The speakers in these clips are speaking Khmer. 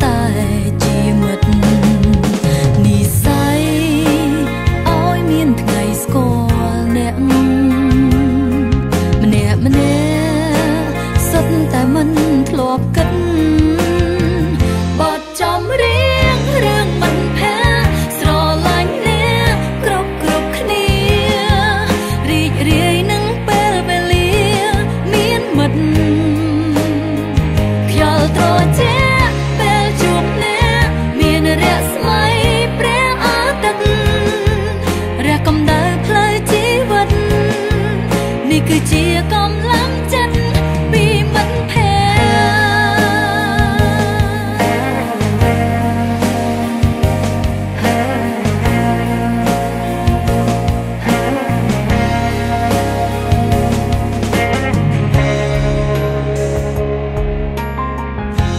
តែជាមិត្តនិស័យឲ្យមានថ្ងៃស្គាល់អ្នកម្នាក់ម្នាក់សុទ្ធតែមិនធ្លាប់គិតបទចំរៀងរឿងមិនផាស្រឡាញ់អ្នកគ្រប់គ្នារីករាយនឹងពេលវេលាមានមិត្តខ្យល់ត្រជាគឺជាកម្លាំងចិត្តពីមិត្តភក្តិ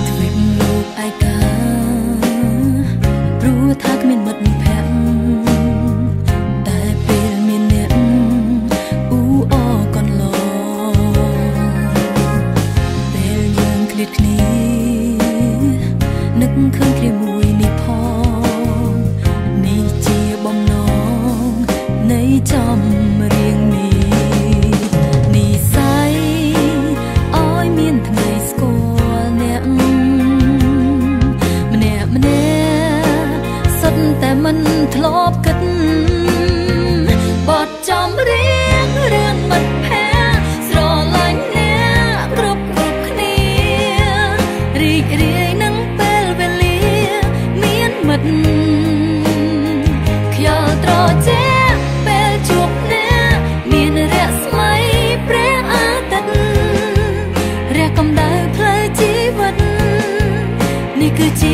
ទ្វីបលោកឯកាព្រោះថាគ្មានមិត្តភក្តិតែពេលមានអ្នកគ្នានឹកឃើញគ្នាមួយនេះផងនេះជាបំណងនៃចំរៀងនេះនិស័យឲ្យមានថ្ងៃស្គាល់អ្នកម្នាក់ម្នាក់សុទ្ធតែមិនធ្លាប់គិតបទចំរៀងរឿងមិត្តភក្តិស្រឡាញ់រីករាយនឹងពេលវេលាមានមិត្តខ្យល់ត្រជាពេលជួបអ្នកមានរស្មីព្រះអាទិត្យរះកម្ដៅផ្លូវជីវិតនេះគឺជា